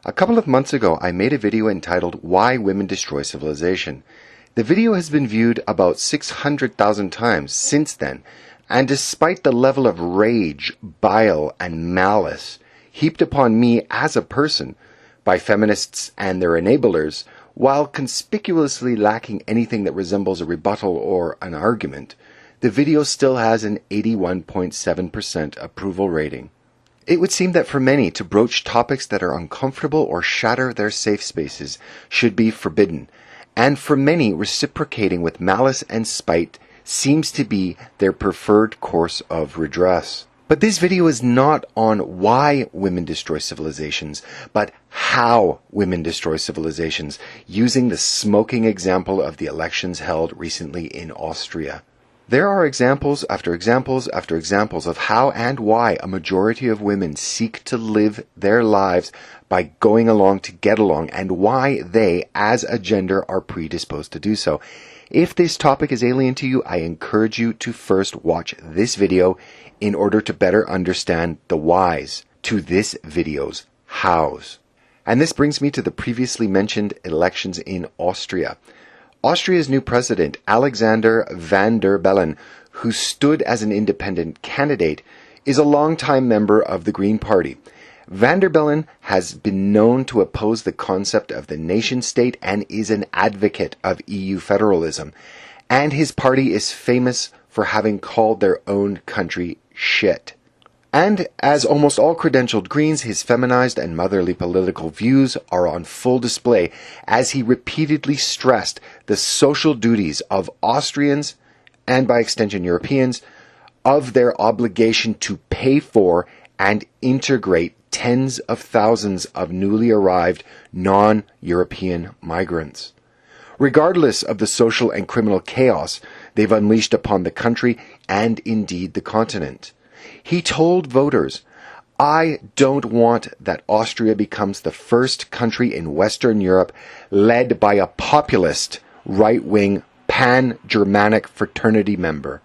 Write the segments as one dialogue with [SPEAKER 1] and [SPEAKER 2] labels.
[SPEAKER 1] A couple of months ago, I made a video entitled Why Women Destroy Civilization. The video has been viewed about 600,000 times since then, and despite the level of rage, bile, and malice heaped upon me as a person by feminists and their enablers, while conspicuously lacking anything that resembles a rebuttal or an argument, the video still has an 81.7% approval rating. It would seem that for many, to broach topics that are uncomfortable or shatter their safe spaces should be forbidden, and for many, reciprocating with malice and spite seems to be their preferred course of redress. But this video is not on why women destroy civilizations, but how women destroy civilizations, using the smoking example of the elections held recently in Austria. There are examples after examples after examples of how and why a majority of women seek to live their lives by going along to get along, and why they, as a gender, are predisposed to do so. If this topic is alien to you, I encourage you to first watch this video in order to better understand the whys to this video's hows. And this brings me to the previously mentioned elections in Austria. Austria's new president, Alexander van der Bellen, who stood as an independent candidate, is a longtime member of the Green Party. Van der Bellen has been known to oppose the concept of the nation-state and is an advocate of EU federalism. And his party is famous for having called their own country shit. And as almost all credentialed Greens, his feminized and motherly political views are on full display as he repeatedly stressed the social duties of Austrians, and by extension Europeans, of their obligation to pay for and integrate tens of thousands of newly arrived non-European migrants. Regardless of the social and criminal chaos they've unleashed upon the country and indeed the continent. He told voters, "I don't want that Austria becomes the first country in Western Europe led by a populist, right-wing, pan-Germanic fraternity member."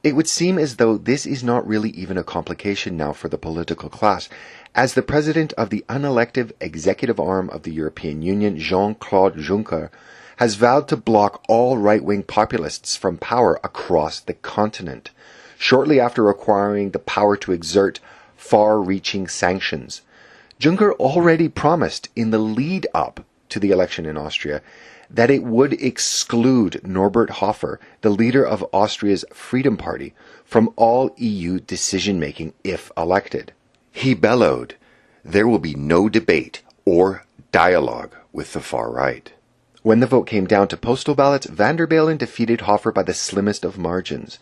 [SPEAKER 1] It would seem as though this is not really even a complication now for the political class, as the president of the unelected executive arm of the European Union, Jean-Claude Juncker, has vowed to block all right-wing populists from power across the continent, shortly after acquiring the power to exert far-reaching sanctions. Juncker already promised in the lead-up to the election in Austria that it would exclude Norbert Hofer, the leader of Austria's Freedom Party, from all EU decision-making if elected. He bellowed, "There will be no debate or dialogue with the far right." When the vote came down to postal ballots, Van der Bellen defeated Hofer by the slimmest of margins.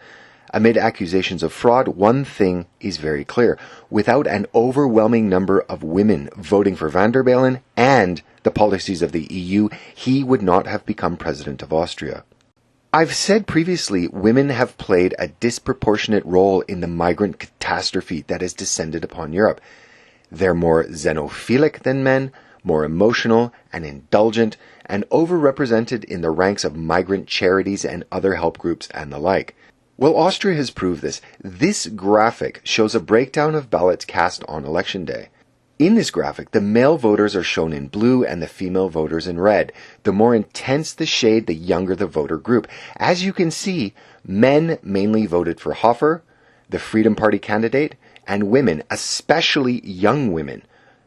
[SPEAKER 1] Amid accusations of fraud, one thing is very clear. Without an overwhelming number of women voting for Van der Bellen and the policies of the EU, he would not have become president of Austria. I've said previously, women have played a disproportionate role in the migrant catastrophe that has descended upon Europe. They're more xenophilic than men, more emotional and indulgent, and overrepresented in the ranks of migrant charities and other help groups and the like. Well, Austria has proved this. This graphic shows a breakdown of ballots cast on election day. In this graphic, the male voters are shown in blue and the female voters in red. The more intense the shade, the younger the voter group. As you can see, men mainly voted for Hofer, the Freedom Party candidate, and women, especially young women,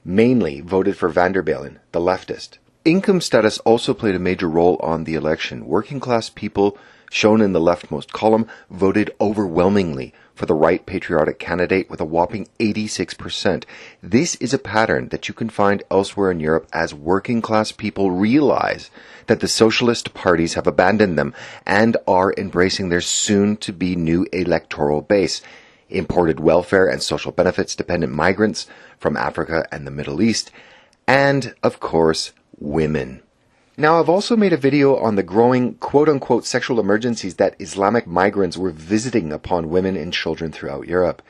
[SPEAKER 1] mainly voted for Van der Bellen, the leftist. Income status also played a major role on the election. Working class people, shown in the leftmost column, voted overwhelmingly for the right patriotic candidate with a whopping 86%. This is a pattern that you can find elsewhere in Europe as working class people realize that the socialist parties have abandoned them and are embracing their soon-to-be new electoral base. Imported welfare and social benefits dependent migrants from Africa and the Middle East, and, of course, women. Now, I've also made a video on the growing quote-unquote sexual emergencies that Islamic migrants were visiting upon women and children throughout Europe.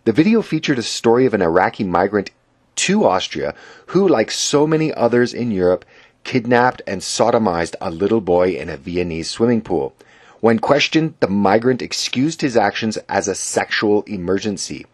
[SPEAKER 1] The video featured a story of an Iraqi migrant to Austria who, like so many others in Europe, kidnapped and sodomized a little boy in a Viennese swimming pool. When questioned, the migrant excused his actions as a sexual emergency.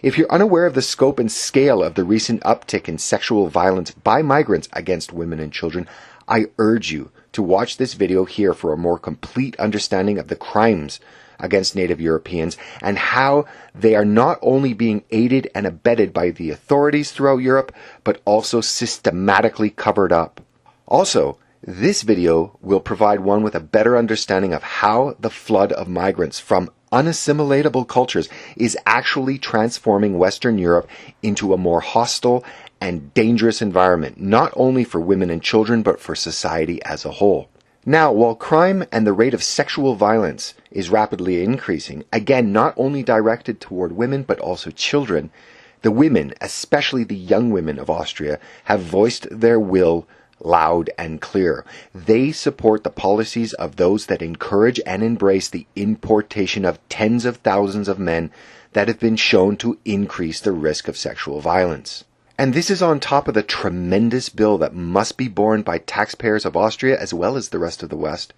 [SPEAKER 1] If you're unaware of the scope and scale of the recent uptick in sexual violence by migrants against women and children, I urge you to watch this video here for a more complete understanding of the crimes against Native Europeans and how they are not only being aided and abetted by the authorities throughout Europe, but also systematically covered up. Also, this video will provide one with a better understanding of how the flood of migrants from unassimilatable cultures is actually transforming Western Europe into a more hostile and dangerous environment, not only for women and children, but for society as a whole. Now, while crime and the rate of sexual violence is rapidly increasing, again, not only directed toward women, but also children, the women, especially the young women of Austria, have voiced their will loud and clear. They support the policies of those that encourage and embrace the importation of tens of thousands of men that have been shown to increase the risk of sexual violence. And this is on top of the tremendous bill that must be borne by taxpayers of Austria as well as the rest of the West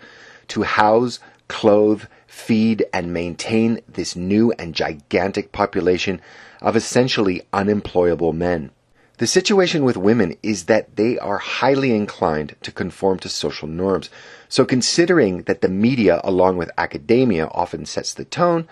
[SPEAKER 1] to house, clothe, feed, and maintain this new and gigantic population of essentially unemployable men. The situation with women is that they are highly inclined to conform to social norms. So considering that the media, along with academia, often sets the tone,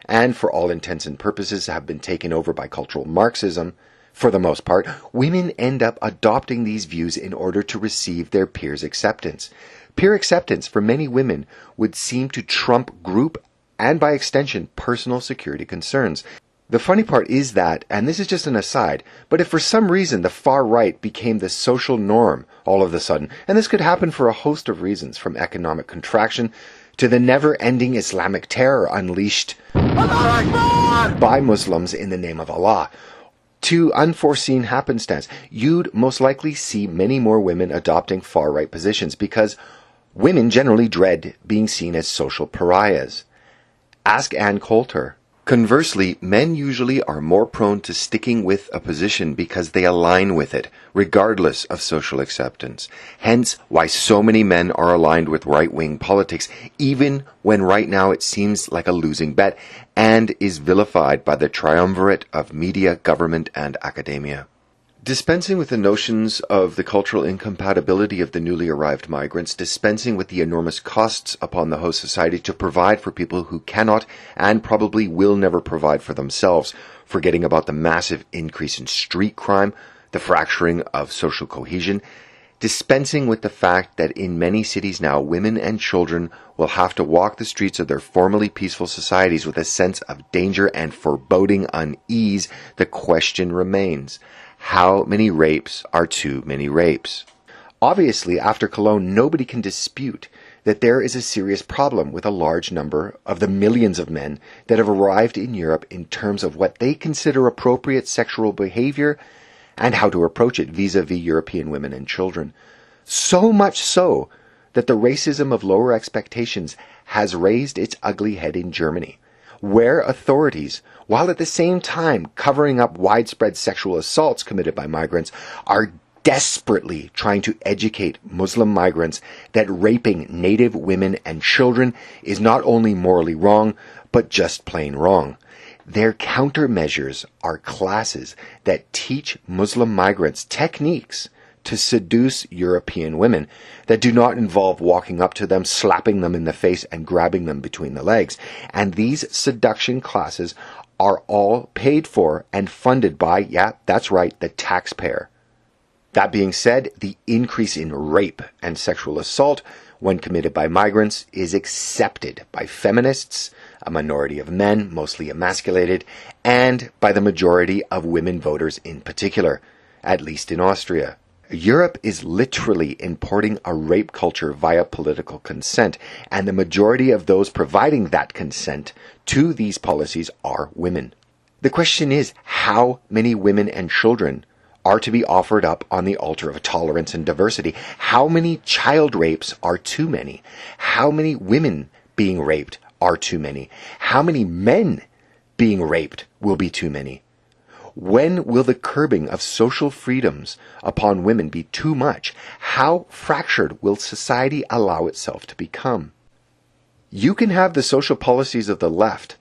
[SPEAKER 1] and for all intents and purposes have been taken over by cultural Marxism, for the most part, women end up adopting these views in order to receive their peers' acceptance. Peer acceptance for many women would seem to trump group and by extension personal security concerns. The funny part is that, and this is just an aside, but if for some reason the far right became the social norm all of a sudden, and this could happen for a host of reasons, from economic contraction to the never-ending Islamic terror unleashed by Muslims in the name of Allah, to unforeseen happenstance, you'd most likely see many more women adopting far-right positions because women generally dread being seen as social pariahs. Ask Ann Coulter. Conversely, men usually are more prone to sticking with a position because they align with it, regardless of social acceptance. Hence, why so many men are aligned with right-wing politics, even when right now it seems like a losing bet, and is vilified by the triumvirate of media, government, and academia. Dispensing with the notions of the cultural incompatibility of the newly arrived migrants, dispensing with the enormous costs upon the host society to provide for people who cannot and probably will never provide for themselves, forgetting about the massive increase in street crime, the fracturing of social cohesion, dispensing with the fact that in many cities now, women and children will have to walk the streets of their formerly peaceful societies with a sense of danger and foreboding unease, the question remains: how many rapes are too many rapes? Obviously, after Cologne, nobody can dispute that there is a serious problem with a large number of the millions of men that have arrived in Europe in terms of what they consider appropriate sexual behavior and how to approach it vis-a-vis European women and children. So much so that the racism of lower expectations has raised its ugly head in Germany, where authorities, while at the same time covering up widespread sexual assaults committed by migrants, are desperately trying to educate Muslim migrants that raping native women and children is not only morally wrong, but just plain wrong. Their countermeasures are classes that teach Muslim migrants techniques to seduce European women that do not involve walking up to them, slapping them in the face, and grabbing them between the legs. And these seduction classes are all paid for and funded by, yeah, that's right, the taxpayer. That being said, the increase in rape and sexual assault when committed by migrants is accepted by feminists, a minority of men, mostly emasculated, and by the majority of women voters in particular, at least in Austria. Europe is literally importing a rape culture via political consent, and the majority of those providing that consent to these policies are women. The question is, how many women and children are to be offered up on the altar of tolerance and diversity? How many child rapes are too many? How many women being raped are too many? How many men being raped will be too many? When will the curbing of social freedoms upon women be too much? How fractured will society allow itself to become? You can have the social policies of the left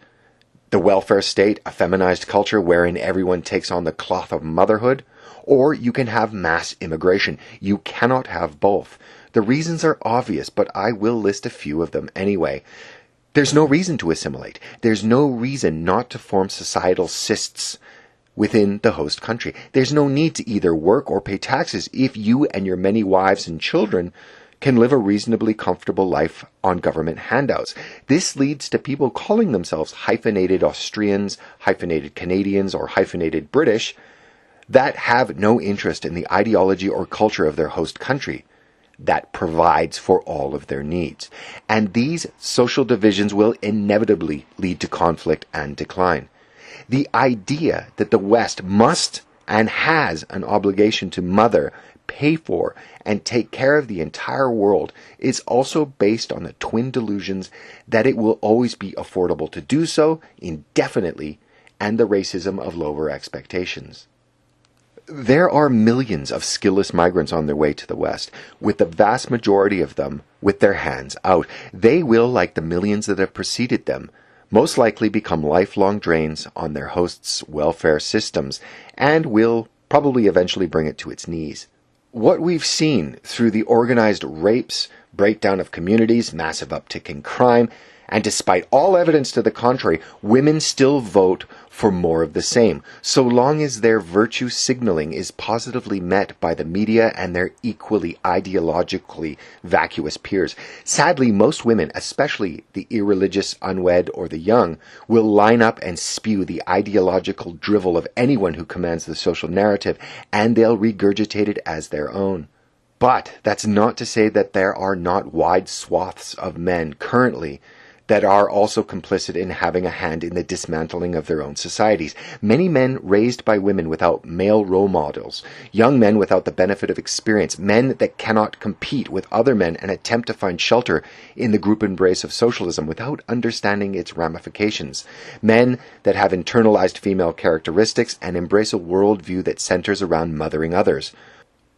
[SPEAKER 1] The welfare state, a feminized culture wherein everyone takes on the cloth of motherhood, or you can have mass immigration. You cannot have both. The reasons are obvious, but I will list a few of them anyway. There's no reason to assimilate. There's no reason not to form societal cysts within the host country. There's no need to either work or pay taxes if you and your many wives and children can live a reasonably comfortable life on government handouts. This leads to people calling themselves hyphenated Austrians, hyphenated Canadians, or hyphenated British that have no interest in the ideology or culture of their host country that provides for all of their needs. And these social divisions will inevitably lead to conflict and decline. The idea that the West must and has an obligation to mother, pay for, and take care of the entire world is also based on the twin delusions that it will always be affordable to do so indefinitely and the racism of lower expectations. There are millions of skillless migrants on their way to the West, with the vast majority of them with their hands out. They will, like the millions that have preceded them, most likely become lifelong drains on their hosts' welfare systems and will probably eventually bring it to its knees. What we've seen through the organized rapes, breakdown of communities, massive uptick in crime, and despite all evidence to the contrary, women still vote for more of the same, so long as their virtue signaling is positively met by the media and their equally ideologically vacuous peers. Sadly, most women, especially the irreligious, unwed, or the young, will line up and spew the ideological drivel of anyone who commands the social narrative, and they'll regurgitate it as their own. But that's not to say that there are not wide swaths of men currently that are also complicit in having a hand in the dismantling of their own societies. Many men raised by women without male role models, young men without the benefit of experience, men that cannot compete with other men and attempt to find shelter in the group embrace of socialism without understanding its ramifications, men that have internalized female characteristics and embrace a worldview that centers around mothering others,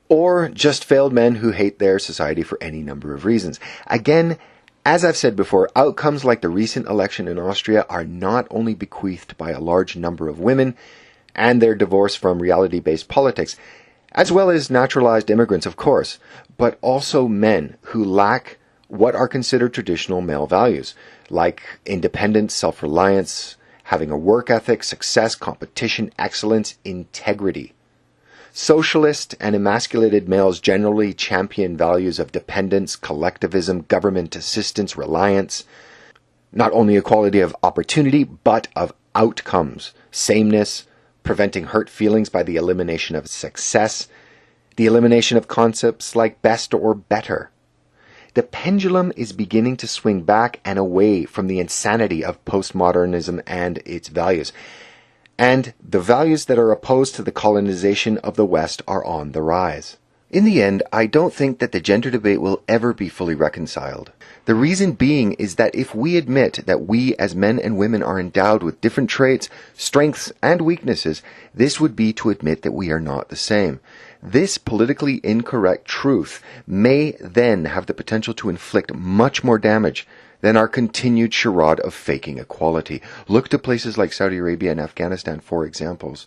[SPEAKER 1] or just failed men who hate their society for any number of reasons. Again, as I've said before, outcomes like the recent election in Austria are not only bequeathed by a large number of women and their divorce from reality-based politics, as well as naturalized immigrants, of course, but also men who lack what are considered traditional male values, like independence, self-reliance, having a work ethic, success, competition, excellence, integrity. Socialist and emasculated males generally champion values of dependence, collectivism, government assistance, reliance, not only equality of opportunity, but of outcomes, sameness, preventing hurt feelings by the elimination of success, the elimination of concepts like best or better. The pendulum is beginning to swing back and away from the insanity of postmodernism and its values. And the values that are opposed to the colonization of the West are on the rise. In the end, I don't think that the gender debate will ever be fully reconciled. The reason being is that if we admit that we as men and women are endowed with different traits, strengths, and weaknesses, this would be to admit that we are not the same. This politically incorrect truth may then have the potential to inflict much more damage than our continued charade of faking equality. Look to places like Saudi Arabia and Afghanistan for examples.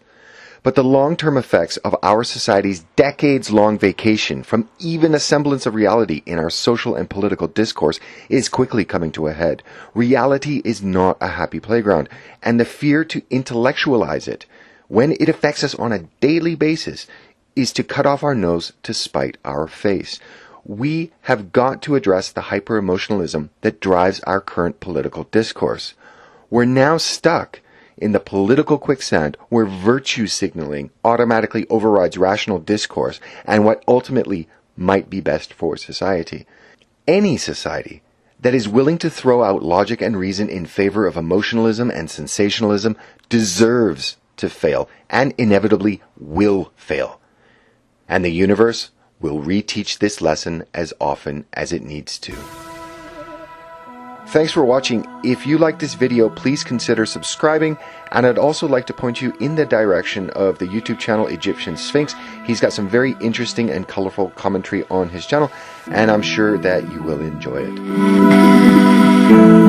[SPEAKER 1] But the long-term effects of our society's decades-long vacation from even a semblance of reality in our social and political discourse is quickly coming to a head. Reality is not a happy playground, and the fear to intellectualize it, when it affects us on a daily basis, is to cut off our nose to spite our face. We have got to address the hyper-emotionalism that drives our current political discourse. We're now stuck in the political quicksand where virtue signaling automatically overrides rational discourse and what ultimately might be best for society. Any society that is willing to throw out logic and reason in favor of emotionalism and sensationalism deserves to fail and inevitably will fail. And the universe will reteach this lesson as often as it needs to. Thanks for watching. If you like this video, please consider subscribing, and I'd also like to point you in the direction of the YouTube channel Egyptian Sphinx. He's got some very interesting and colorful commentary on his channel, and I'm sure that you will enjoy it.